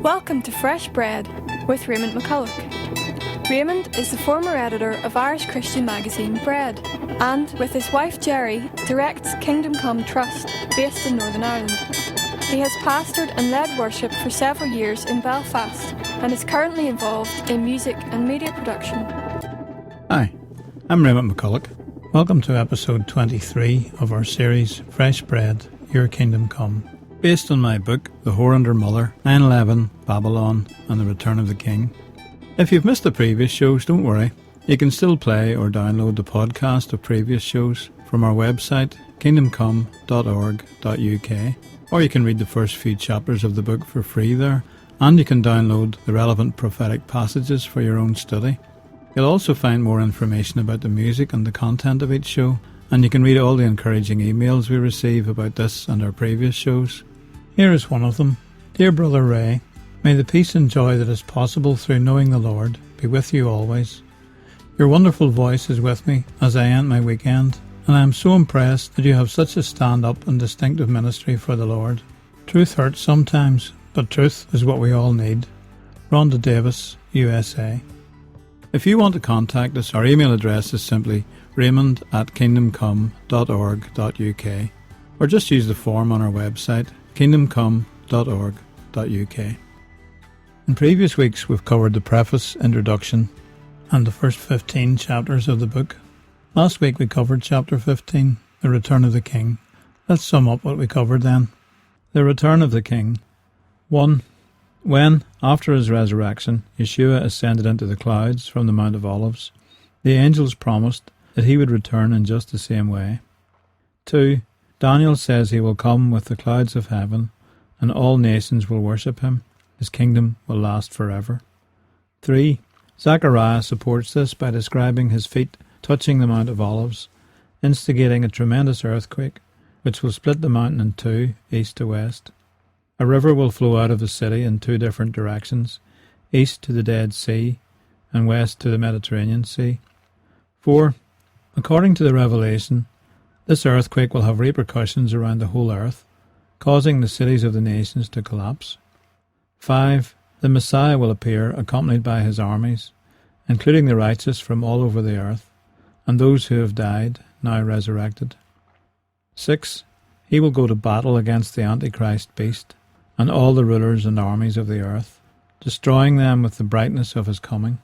Welcome to Fresh Bread with Raymond McCulloch. Raymond is the former editor of Irish Christian magazine Bread and, with his wife Jerry, directs Kingdom Come Trust, based in Northern Ireland. He has pastored and led worship for several years in Belfast and is currently involved in music and media production. Hi, I'm Raymond McCulloch. Welcome to episode 23 of our series Fresh Bread, Your Kingdom Come, based on my book The Whore and Her Mother, 9/11, Babylon and the Return of the King. If you've missed the previous shows, don't worry. You can still play or download the podcast of previous shows from our website kingdomcome.org.uk, or you can read the first few chapters of the book for free there, and you can download the relevant prophetic passages for your own study. You'll also find more information about the music and the content of each show, and you can read all the encouraging emails we receive about this and our previous shows. Here is one of them. Dear Brother Ray, may the peace and joy that is possible through knowing the Lord be with you always. Your wonderful voice is with me as I end my weekend, and I am so impressed that you have such a stand-up and distinctive ministry for the Lord. Truth hurts sometimes, but truth is what we all need. Rhonda Davis, USA. If you want to contact us, our email address is simply raymond@kingdomcome.org.uk, or just use the form on our website, kingdomcome.org.uk. In previous weeks we've covered the preface, introduction, and the first 15 chapters of the book. Last week we covered chapter 15, the Return of the King. Let's sum up what we covered then. The Return of the King. 1. When, after his resurrection, Yeshua ascended into the clouds from the Mount of Olives, the angels promised that he would return in just the same way. 2. Daniel says he will come with the clouds of heaven, and all nations will worship him. His kingdom will last forever. 3. Zechariah supports this by describing his feet touching the Mount of Olives, instigating a tremendous earthquake, which will split the mountain in two, east to west. A river will flow out of the city in two different directions, east to the Dead Sea and west to the Mediterranean Sea. 4. According to the Revelation, this earthquake will have repercussions around the whole earth, causing the cities of the nations to collapse. 5. The Messiah will appear accompanied by his armies, including the righteous from all over the earth, and those who have died, now resurrected. 6. He will go to battle against the Antichrist beast and all the rulers and armies of the earth, destroying them with the brightness of his coming.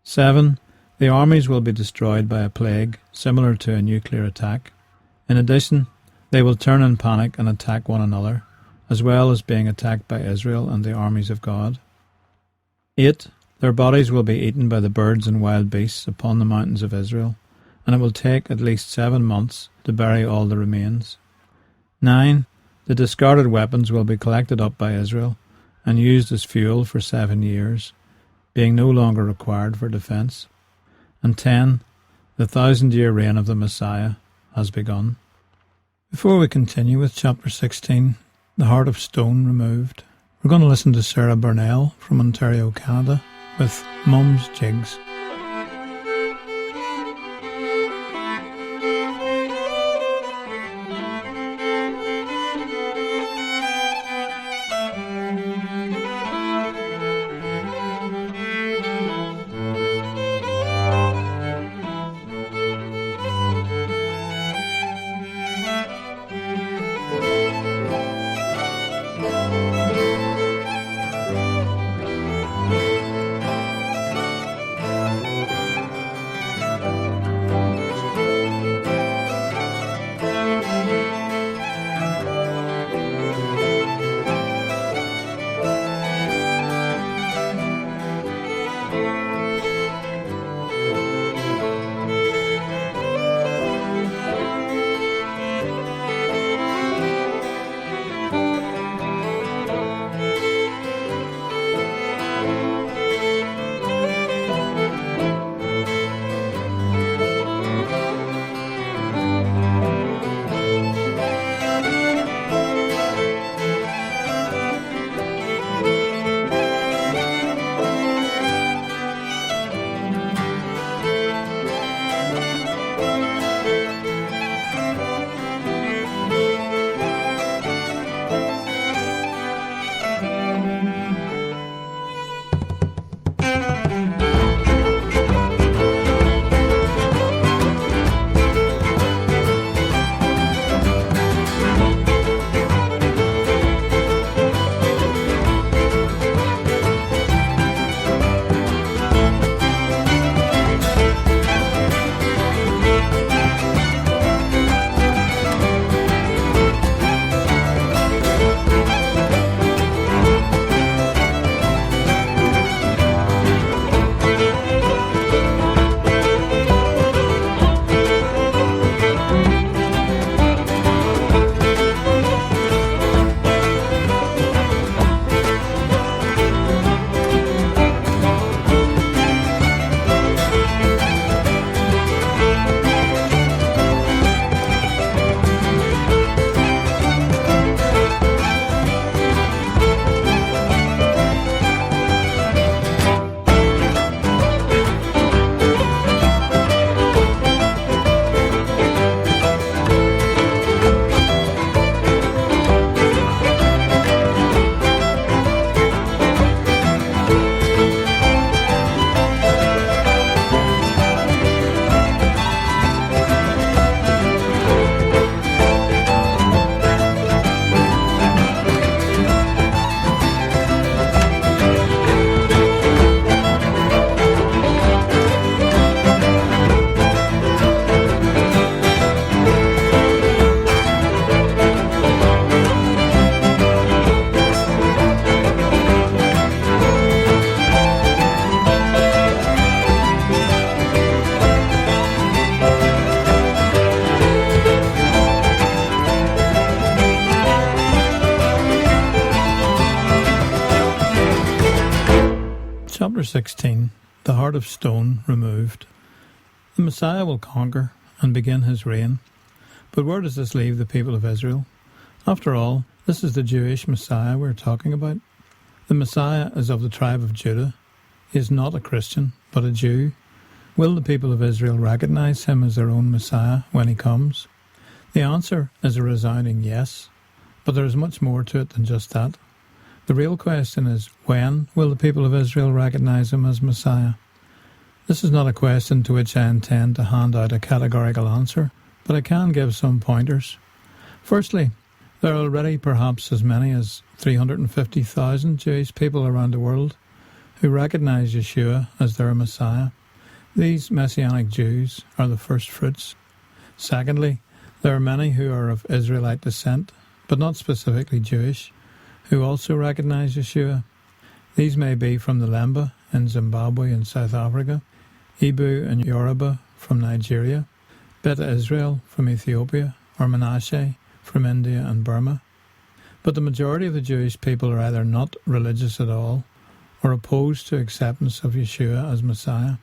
7. The armies will be destroyed by a plague similar to a nuclear attack. In addition, they will turn in panic and attack one another, as well as being attacked by Israel and the armies of God. 8. Their bodies will be eaten by the birds and wild beasts upon the mountains of Israel, and it will take at least 7 months to bury all the remains. 9. The discarded weapons will be collected up by Israel and used as fuel for 7 years, being no longer required for defence. And 10. The 1,000-year reign of the Messiah has begun. Before we continue with chapter 16, The Heart of Stone Removed, we're going to listen to Sarah Burnell from Ontario, Canada, with Mum's Jigs. Chapter 16. The heart of stone removed. The Messiah will conquer and begin his reign. But where does this leave the people of Israel? After all, this is the Jewish Messiah we're talking about. The Messiah is of the tribe of Judah. He is not a Christian, but a Jew. Will the people of Israel recognize him as their own Messiah when he comes? The answer is a resounding yes, but there is much more to it than just that. The real question is, when will the people of Israel recognize him as Messiah? This is not a question to which I intend to hand out a categorical answer, but I can give some pointers. Firstly, there are already perhaps as many as 350,000 Jewish people around the world who recognize Yeshua as their Messiah. These Messianic Jews are the first fruits. Secondly, there are many who are of Israelite descent, but not specifically Jewish, who also recognize Yeshua. These may be from the Lemba in Zimbabwe and South Africa, Ibu and Yoruba from Nigeria, Beta Israel from Ethiopia, or Manasseh from India and Burma. But the majority of the Jewish people are either not religious at all or opposed to acceptance of Yeshua as Messiah.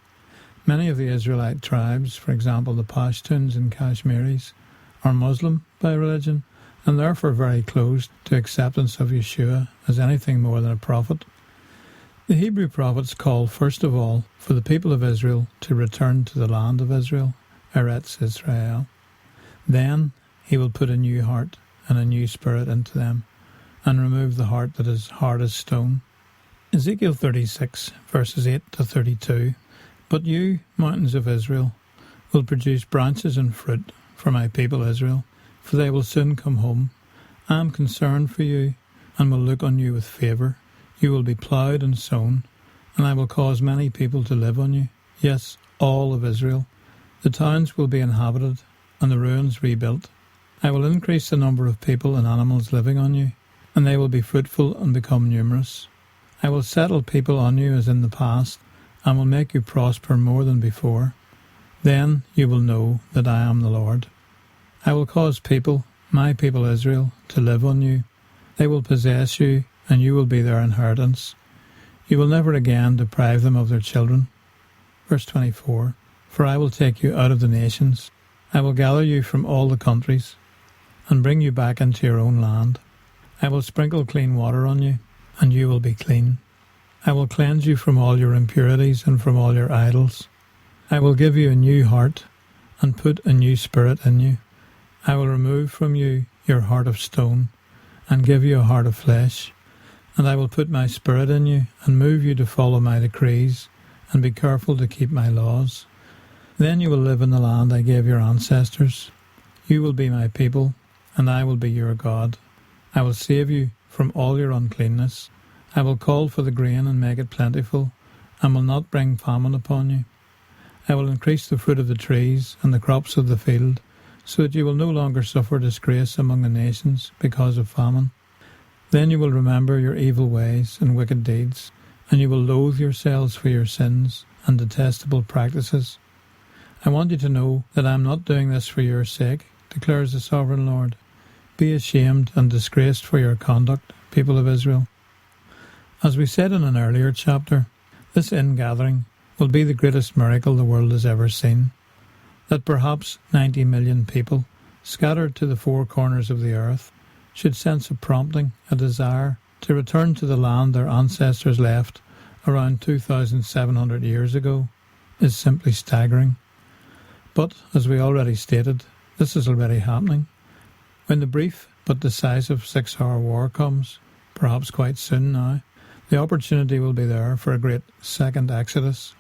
Many of the Israelite tribes, for example the Pashtuns and Kashmiris, are Moslem by religion and therefore very closed to acceptance of Yeshua as anything more than a prophet. The Hebrew prophets call first of all for the people of Israel to return to the land of Israel, Eretz Israel. Then he will put a new heart and a new spirit into them, and remove the heart that is hard as stone. Ezekiel 36, verses 8 to 32. But you, mountains of Israel, will produce branches and fruit for my people Israel, for they will soon come home. I am concerned for you, and will look on you with favour. You will be ploughed and sown, and I will cause many people to live on you, yes, all of Israel. The towns will be inhabited, and the ruins rebuilt. I will increase the number of people and animals living on you, and they will be fruitful and become numerous. I will settle people on you as in the past, and will make you prosper more than before. Then you will know that I am the Lord. I will cause people, my people Israel, to live on you. They will possess you, and you will be their inheritance. You will never again deprive them of their children. Verse 24. For I will take you out of the nations. I will gather you from all the countries, and bring you back into your own land. I will sprinkle clean water on you, and you will be clean. I will cleanse you from all your impurities and from all your idols. I will give you a new heart, and put a new spirit in you. I will remove from you your heart of stone, and give you a heart of flesh. And I will put my spirit in you, and move you to follow my decrees, and be careful to keep my laws. Then you will live in the land I gave your ancestors. You will be my people, and I will be your God. I will save you from all your uncleanness. I will call for the grain and make it plentiful, and will not bring famine upon you. I will increase the fruit of the trees and the crops of the field, so that you will no longer suffer disgrace among the nations because of famine. Then you will remember your evil ways and wicked deeds, and you will loathe yourselves for your sins and detestable practices. I want you to know that I am not doing this for your sake, declares the Sovereign Lord. Be ashamed and disgraced for your conduct, people of Israel. As we said in an earlier chapter, this ingathering will be the greatest miracle the world has ever seen. That perhaps 90 million people, scattered to the four corners of the earth, should sense a prompting, a desire to return to the land their ancestors left around 2,700 years ago, is simply staggering. But, as we already stated, this is already happening. When the brief but decisive 6-hour war comes, perhaps quite soon now, the opportunity will be there for a great second exodus.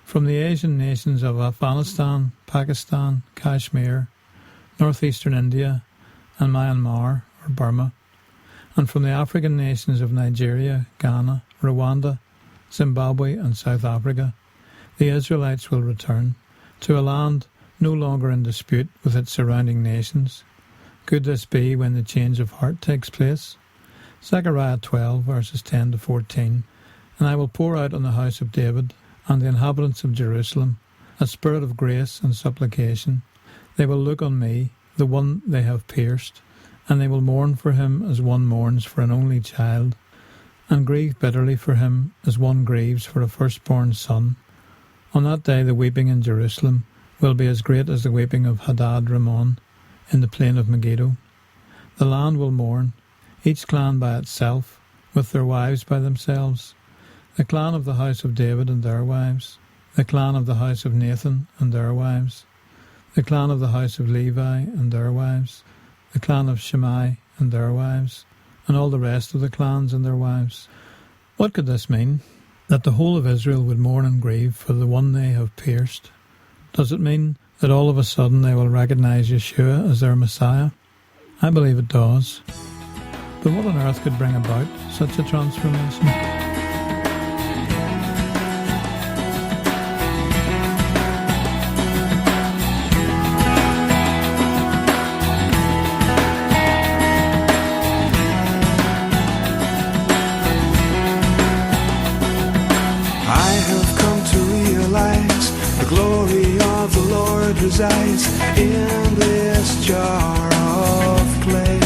From the Asian nations of Afghanistan, Pakistan, Kashmir, northeastern India, and Myanmar or Burma, and from the African nations of Nigeria, Ghana, Rwanda, Zimbabwe and South Africa, the Israelites will return to a land no longer in dispute with its surrounding nations. Could this be when the change of heart takes place? Zechariah 12, verses 10 to 14. And I will pour out on the house of David and the inhabitants of Jerusalem a spirit of grace and supplication. They will look on me, the one they have pierced, and they will mourn for him as one mourns for an only child, and grieve bitterly for him as one grieves for a firstborn son. On that day the weeping in Jerusalem will be as great as the weeping of Hadad Rimmon in the plain of Megiddo. The land will mourn, each clan by itself, with their wives by themselves, the clan of the house of David and their wives, the clan of the house of Nathan and their wives, the clan of the house of Levi and their wives, the clan of Shammai and their wives, and all the rest of the clans and their wives. What could this mean? That the whole of Israel would mourn and grieve for the one they have pierced? Does it mean that all of a sudden they will recognize Yeshua as their Messiah? I believe it does. But what on earth could bring about such a transformation? Resides in this jar of clay.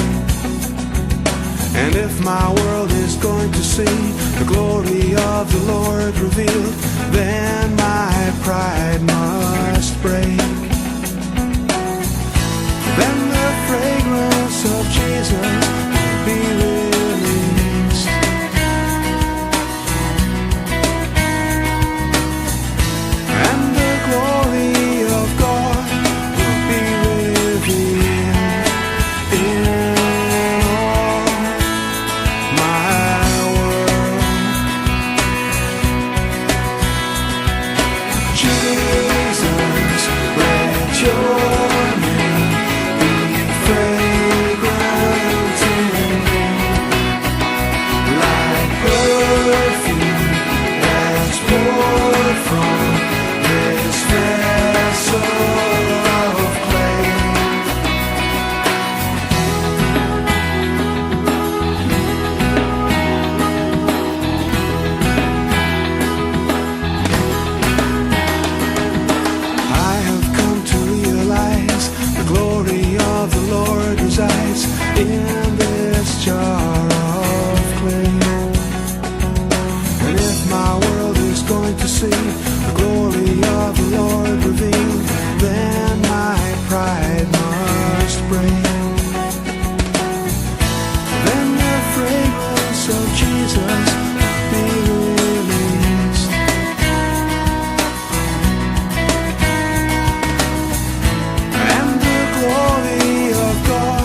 And if my world is going to see the glory of the Lord revealed, then my pride must break. Then the fragrance of Jesus will be released, and the glory of God in this jar of clay. And if my world is going to see the glory of the Lord revealed, then my pride must break. Then the fragrance of Jesus will be released, and the glory of God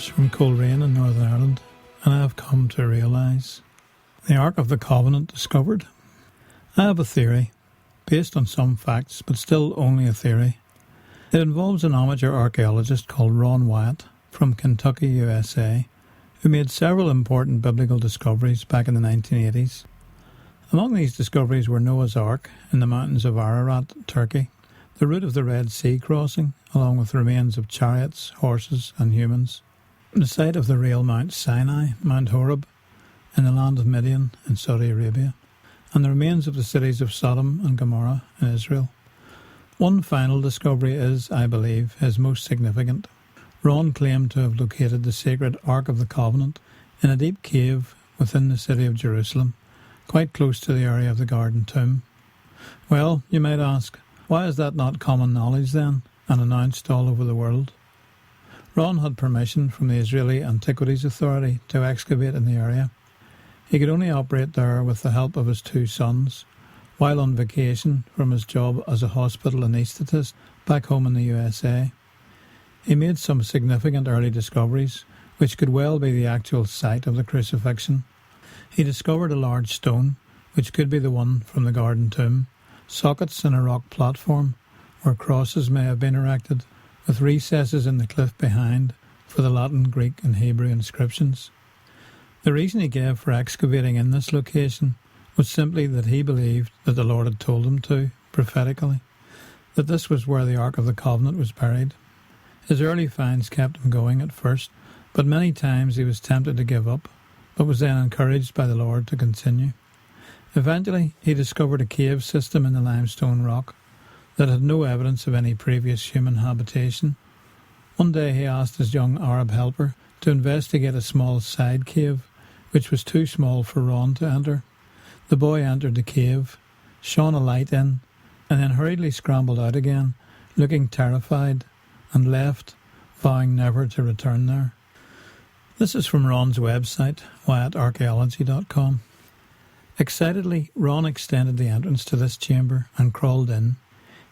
from Coleraine in Northern Ireland, and I have come to realise the Ark of the Covenant discovered. I have a theory, based on some facts, but still only a theory. It involves an amateur archaeologist called Ron Wyatt from Kentucky, USA, who made several important biblical discoveries back in the 1980s. Among these discoveries were Noah's Ark in the mountains of Ararat, Turkey, the route of the Red Sea crossing, along with remains of chariots, horses and humans, the site of the real Mount Sinai, Mount Horeb, in the land of Midian in Saudi Arabia, and the remains of the cities of Sodom and Gomorrah in Israel. One final discovery is, I believe, his most significant. Ron claimed to have located the sacred Ark of the Covenant in a deep cave within the city of Jerusalem, quite close to the area of the Garden Tomb. Well, you might ask, why is that not common knowledge then, and announced all over the world? Ron had permission from the Israeli Antiquities Authority to excavate in the area. He could only operate there with the help of his 2 sons, while on vacation from his job as a hospital anaesthetist back home in the USA. He made some significant early discoveries, which could well be the actual site of the crucifixion. He discovered a large stone, which could be the one from the Garden Tomb, sockets in a rock platform where crosses may have been erected, with recesses in the cliff behind for the Latin, Greek and Hebrew inscriptions. The reason he gave for excavating in this location was simply that he believed that the Lord had told him to, prophetically, that this was where the Ark of the Covenant was buried. His early finds kept him going at first, but many times he was tempted to give up, but was then encouraged by the Lord to continue. Eventually, he discovered a cave system in the limestone rock that had no evidence of any previous human habitation. One day he asked his young Arab helper to investigate a small side cave, which was too small for Ron to enter. The boy entered the cave, shone a light in, and then hurriedly scrambled out again, looking terrified, and left, vowing never to return there. This is from Ron's website, wyatt.archaeology.com. Excitedly, Ron extended the entrance to this chamber and crawled in.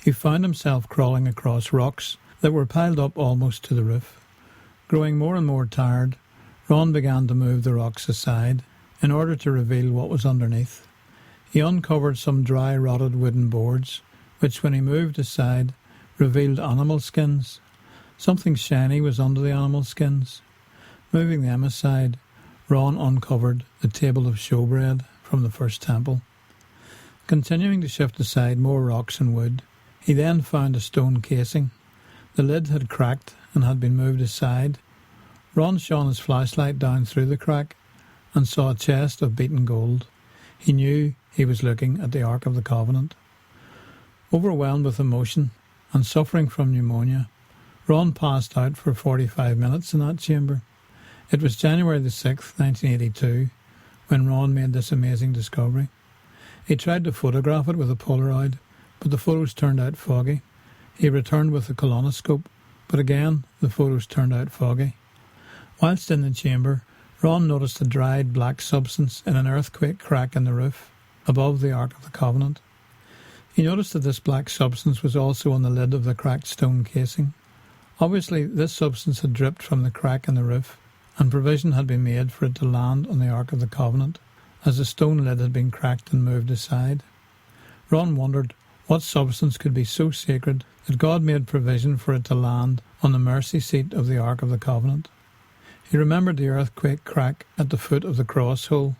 He found himself crawling across rocks that were piled up almost to the roof. Growing more and more tired, Ron began to move the rocks aside in order to reveal what was underneath. He uncovered some dry, rotted wooden boards, which, when he moved aside, revealed animal skins. Something shiny was under the animal skins. Moving them aside, Ron uncovered the table of showbread from the first temple. Continuing to shift aside more rocks and wood, he then found a stone casing. The lid had cracked and had been moved aside. Ron shone his flashlight down through the crack and saw a chest of beaten gold. He knew he was looking at the Ark of the Covenant. Overwhelmed with emotion and suffering from pneumonia, Ron passed out for 45 minutes in that chamber. It was January the 6th, 1982, when Ron made this amazing discovery. He tried to photograph it with a Polaroid, but the photos turned out foggy. He returned with a colonoscope, but again the photos turned out foggy. Whilst in the chamber, Ron noticed a dried black substance in an earthquake crack in the roof, above the Ark of the Covenant. He noticed that this black substance was also on the lid of the cracked stone casing. Obviously, this substance had dripped from the crack in the roof, and provision had been made for it to land on the Ark of the Covenant, as the stone lid had been cracked and moved aside. Ron wondered what substance could be so sacred that God made provision for it to land on the mercy seat of the Ark of the Covenant. He remembered the earthquake crack at the foot of the cross hole,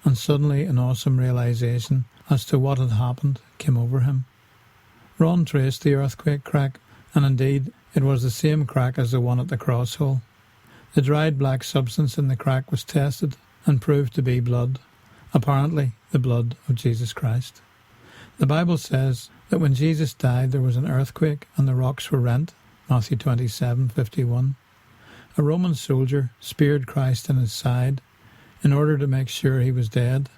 and suddenly an awesome realization as to what had happened came over him. Ron traced the earthquake crack, and indeed it was the same crack as the one at the cross hole. The dried black substance in the crack was tested and proved to be blood, apparently the blood of Jesus Christ. The Bible says that when Jesus died there was an earthquake and the rocks were rent, Matthew 27:51. A Roman soldier speared Christ in his side in order to make sure he was dead,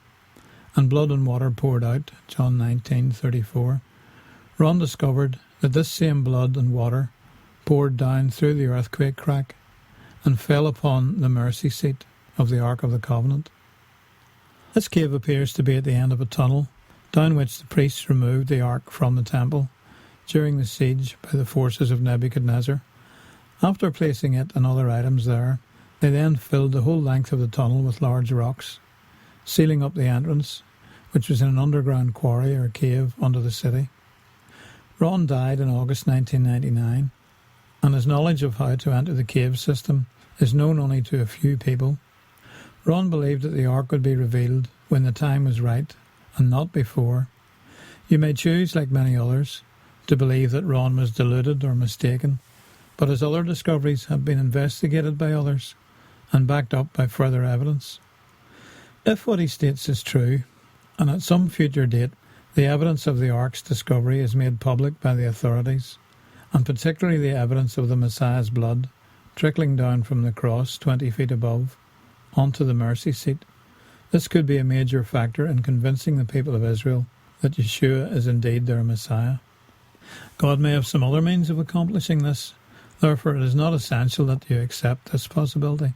and blood and water poured out, John 19:34. Ron discovered that this same blood and water poured down through the earthquake crack and fell upon the mercy seat of the Ark of the Covenant. This cave appears to be at the end of a tunnel, down which the priests removed the Ark from the temple during the siege by the forces of Nebuchadnezzar. After placing it and other items there, they then filled the whole length of the tunnel with large rocks, sealing up the entrance, which was in an underground quarry or cave under the city. Ron died in August 1999, and his knowledge of how to enter the cave system is known only to a few people. Ron believed that the Ark would be revealed when the time was right, and not before. You may choose, like many others, to believe that Ron was deluded or mistaken, but his other discoveries have been investigated by others and backed up by further evidence. If what he states is true, and at some future date the evidence of the Ark's discovery is made public by the authorities, and particularly the evidence of the Messiah's blood trickling down from the cross 20 feet above onto the mercy seat, this could be a major factor in convincing the people of Israel that Yeshua is indeed their Messiah. God may have some other means of accomplishing this, therefore it is not essential that you accept this possibility.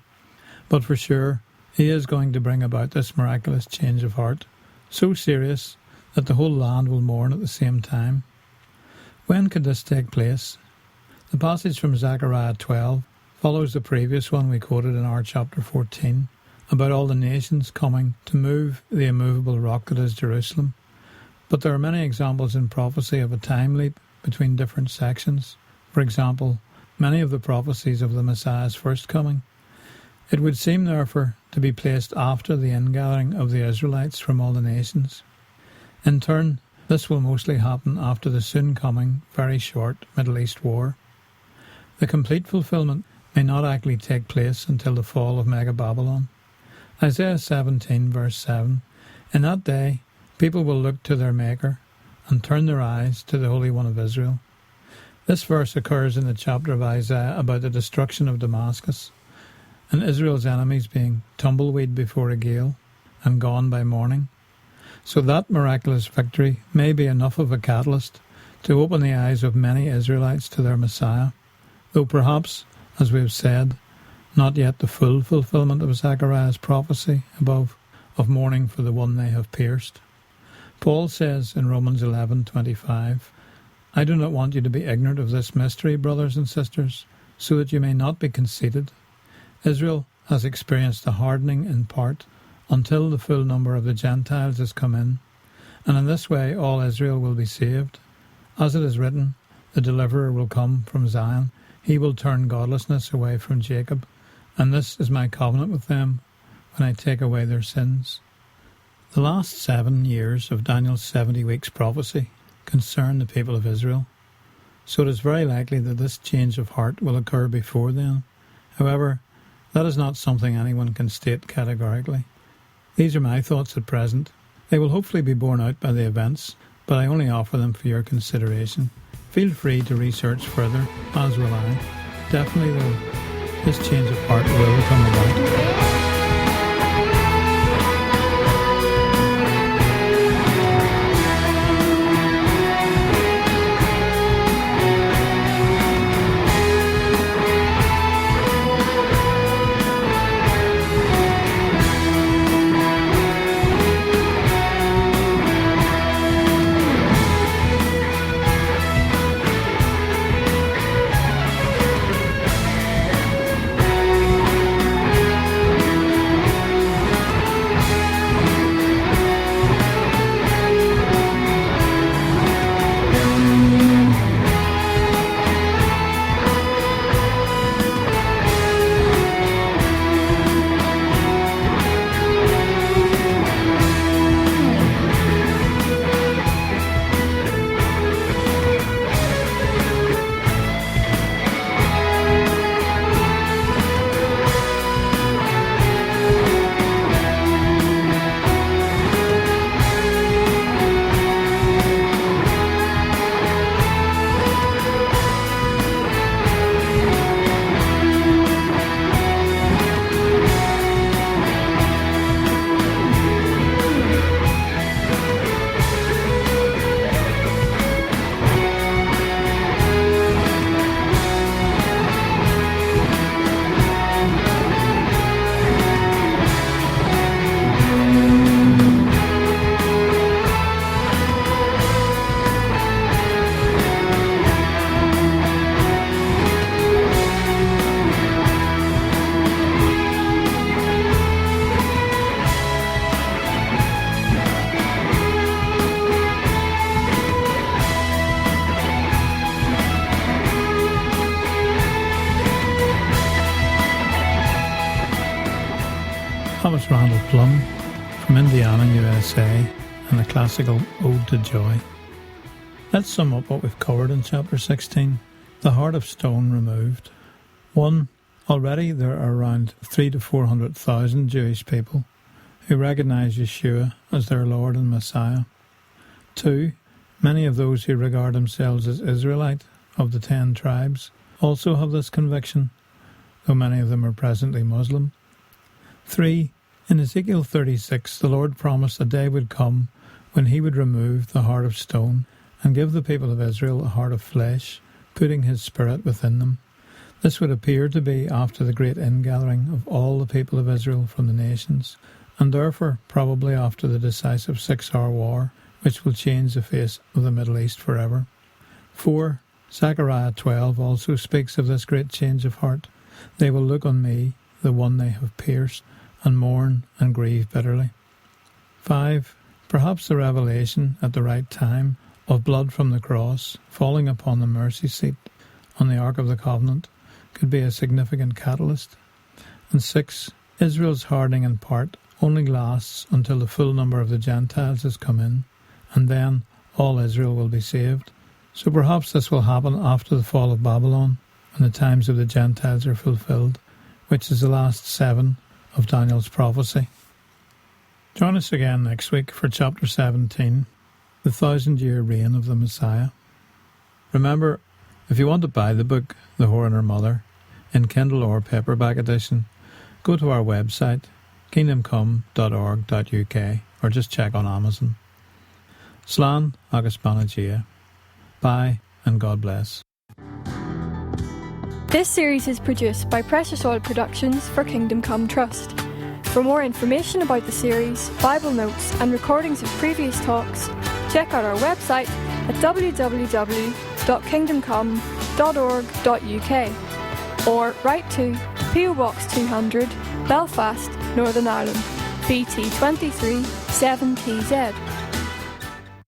But for sure, He is going to bring about this miraculous change of heart, so serious that the whole land will mourn at the same time. When could this take place? The passage from Zechariah 12 follows the previous one we quoted in our chapter 14, about all the nations coming to move the immovable rock that is Jerusalem. But there are many examples in prophecy of a time leap between different sections. For example, many of the prophecies of the Messiah's first coming. It would seem, therefore, to be placed after the ingathering of the Israelites from all the nations. In turn, this will mostly happen after the soon coming, very short Middle East war. The complete fulfillment may not actually take place until the fall of Mega Babylon. Isaiah 17 verse 7, "In that day people will look to their Maker and turn their eyes to the Holy One of Israel." This verse occurs in the chapter of Isaiah about the destruction of Damascus, and Israel's enemies being tumbleweed before a gale and gone by morning. So that miraculous victory may be enough of a catalyst to open the eyes of many Israelites to their Messiah, though perhaps, as we have said, not yet the full fulfillment of Zechariah's prophecy above of mourning for the one they have pierced. Paul says in Romans 11:25, "I do not want you to be ignorant of this mystery, brothers and sisters, so that you may not be conceited. Israel has experienced a hardening in part until the full number of the Gentiles has come in, and in this way all Israel will be saved. As it is written, the deliverer will come from Zion. He will turn godlessness away from Jacob, and this is my covenant with them when I take away their sins." The last 7 years of Daniel's 70 weeks prophecy concern the people of Israel, so it is very likely that this change of heart will occur before then. However, that is not something anyone can state categorically. These are my thoughts at present. They will hopefully be borne out by the events, but I only offer them for your consideration. Feel free to research further, as will I. Definitely though, this change of heart will come about. That's Randall Plum from Indiana, USA, and the classical Ode to Joy. Let's sum up what we've covered in chapter 16. The heart of stone removed. 1. Already there are around 300,000 to 400,000 Jewish people who recognise Yeshua as their Lord and Messiah. 2. Many of those who regard themselves as Israelite of the 10 tribes also have this conviction, though many of them are presently Moslem. 3. In Ezekiel 36, the Lord promised a day would come when he would remove the heart of stone and give the people of Israel a heart of flesh, putting his spirit within them. This would appear to be after the great ingathering of all the people of Israel from the nations, and therefore probably after the decisive 6-hour war, which will change the face of the Middle East forever. 4. Zechariah 12 also speaks of this great change of heart. They will look on me, the one they have pierced, and mourn and grieve bitterly. 5. Perhaps the revelation at the right time of blood from the cross falling upon the mercy seat on the Ark of the Covenant could be a significant catalyst. And 6. Israel's hardening in part only lasts until the full number of the Gentiles has come in, and then all Israel will be saved. So perhaps this will happen after the fall of Babylon, when the times of the Gentiles are fulfilled, which is the last 7 of Daniel's prophecy. Join us again next week for chapter 17, the 1,000-year reign of the Messiah. Remember, if you want to buy the book, The Whore and Her Mother, in Kindle or paperback edition, go to our website, kingdomcome.org.uk, or just check on Amazon. Slán agus Banagia. Bye, and God bless. This series is produced by Precious Oil Productions for Kingdom Come Trust. For more information about the series, Bible notes and recordings of previous talks, check out our website at www.kingdomcome.org.uk or write to PO Box 200, Belfast, Northern Ireland, BT 23 7TZ.